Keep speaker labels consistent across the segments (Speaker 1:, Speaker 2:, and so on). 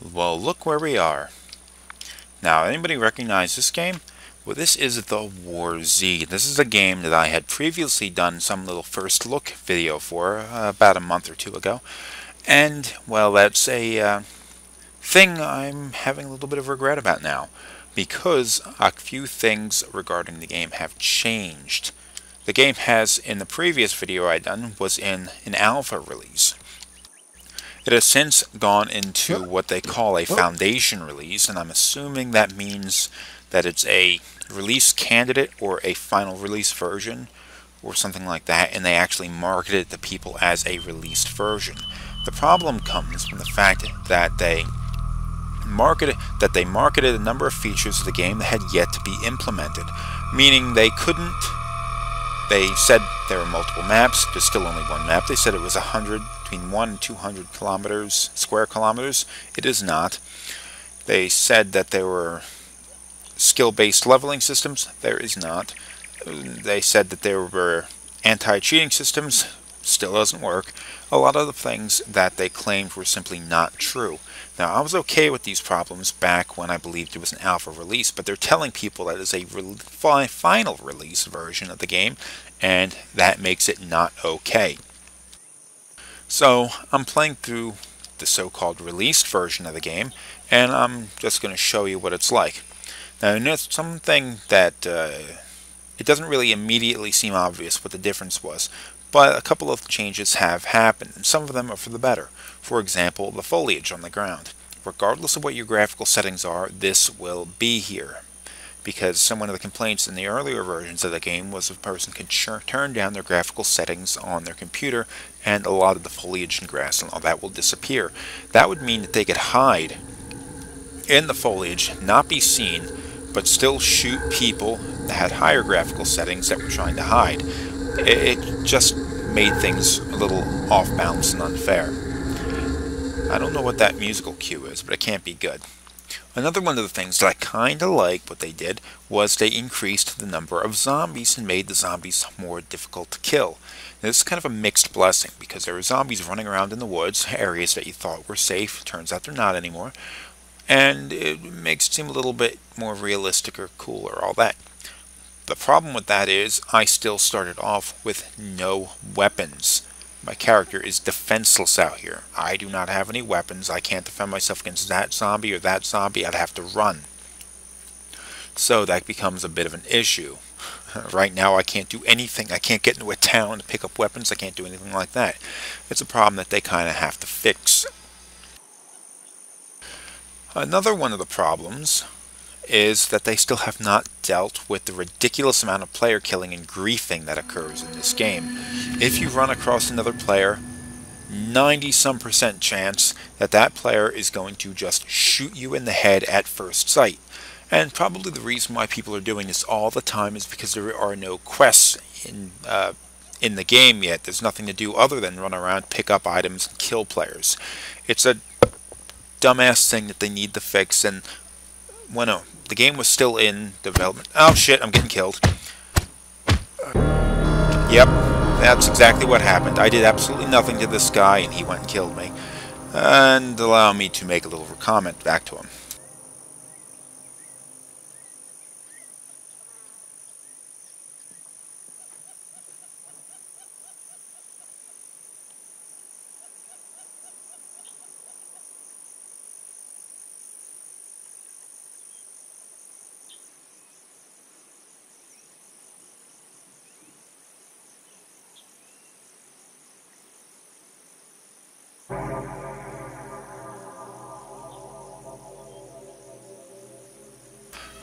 Speaker 1: Well, look where we are. Now, anybody recognize this game? Well, this is The War Z. This is a game that I had previously done some little first look video for about a month or two ago. And, well, that's a thing I'm having a little bit of regret about now, because a few things regarding the game have changed. The game has, in the previous video I done, was in an alpha release. It has since gone into what they call a foundation release, and I'm assuming that means that it's a release candidate or a final release version or something like that, and they actually market it to people as a released version. The problem comes from the fact that they marketed a number of features of the game that had yet to be implemented, meaning they said there were multiple maps. There's still only one map. They said it was between 1 and 200 square kilometers. It is not. They said that there were skill-based leveling systems. There is not. They said that there were anti-cheating systems. Still doesn't work. A lot of the things that they claimed were simply not true. Now, I was okay with these problems back when I believed it was an alpha release, but they're telling people that it's a final release version of the game, and that makes it not okay. So, I'm playing through the so-called released version of the game, and I'm just going to show you what it's like. Now, there's something that it doesn't really immediately seem obvious what the difference was, but a couple of changes have happened, and some of them are for the better. For example, the foliage on the ground. Regardless of what your graphical settings are, this will be here. Because one of the complaints in the earlier versions of the game was a person could turn down their graphical settings on their computer, and a lot of the foliage and grass and all that will disappear. That would mean that they could hide in the foliage, not be seen, but still shoot people that had higher graphical settings that were trying to hide. It just made things a little off balance and unfair. I don't know what that musical cue is, but it can't be good. Another one of the things that I kinda like what they did was they increased the number of zombies and made the zombies more difficult to kill. Now, this is kind of a mixed blessing, because there were zombies running around in the woods, areas that you thought were safe. Turns out they're not anymore. And it makes it seem a little bit more realistic or cool or all that. The problem with that is I still started off with no weapons. My character is defenseless out here. I do not have any weapons. I can't defend myself against that zombie or that zombie. I'd have to run. So that becomes a bit of an issue. Right now I can't do anything. I can't get into a town to pick up weapons. I can't do anything like that. It's a problem that they kind of have to fix. Another one of the problems is that they still have not dealt with the ridiculous amount of player killing and griefing that occurs in this game. If you run across another player, 90-some% chance that that player is going to just shoot you in the head at first sight. And probably the reason why people are doing this all the time is because there are no quests in the game yet. There's nothing to do other than run around, pick up items, and kill players. It's a dumbass thing that they need to fix, and well, no, the game was still in development. Oh shit, I'm getting killed. Yep, that's exactly what happened. I did absolutely nothing to this guy, and he went and killed me. And allow me to make a little comment back to him.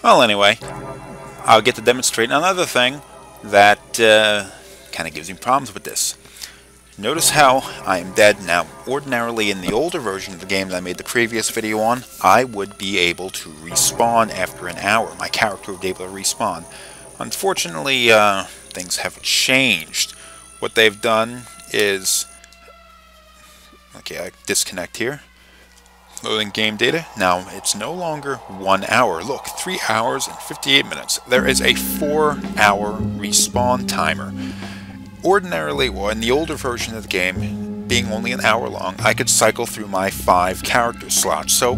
Speaker 1: Well, anyway, I'll get to demonstrate another thing that kind of gives me problems with this. Notice how I am dead now. Ordinarily, in the older version of the game that I made the previous video on, I would be able to respawn after an hour. My character would be able to respawn. Unfortunately, things have changed. What they've done is... Okay, I disconnect here. Loading game data. Now, it's no longer 1 hour. Look, 3 hours and 58 minutes. There is a 4-hour respawn timer. Ordinarily, well, in the older version of the game, being only an hour long, I could cycle through my 5 character slots, so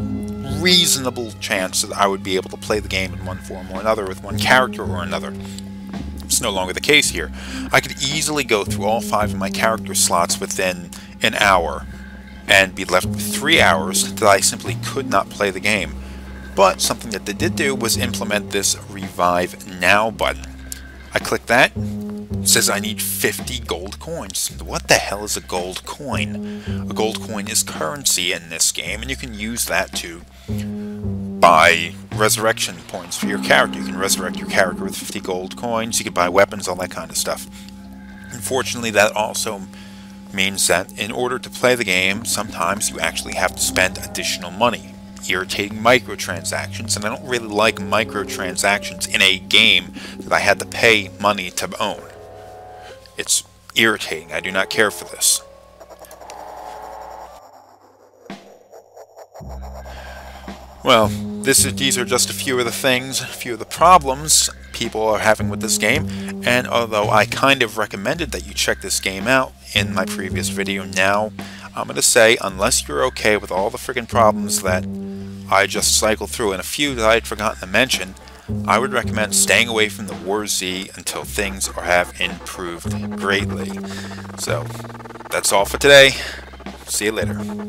Speaker 1: reasonable chance that I would be able to play the game in one form or another with one character or another. It's no longer the case here. I could easily go through all 5 of my character slots within an hour and be left with 3 hours that I simply could not play the game. But something that they did do was implement this Revive Now button. I click that. It says I need 50 gold coins. What the hell is a gold coin? A gold coin is currency in this game, and you can use that to buy resurrection points for your character. You can resurrect your character with 50 gold coins. You can buy weapons, all that kind of stuff. Unfortunately, that also means that in order to play the game, sometimes you actually have to spend additional money. Irritating microtransactions, and I don't really like microtransactions in a game that I had to pay money to own. It's irritating. I do not care for this. Well, these are just a few of the things, a few of the problems people are having with this game, and although I kind of recommended that you check this game out in my previous video, now I'm going to say, unless you're okay with all the friggin' problems that I just cycled through and a few that I had forgotten to mention, I would recommend staying away from the War Z until things have improved greatly. So, that's all for today. See you later.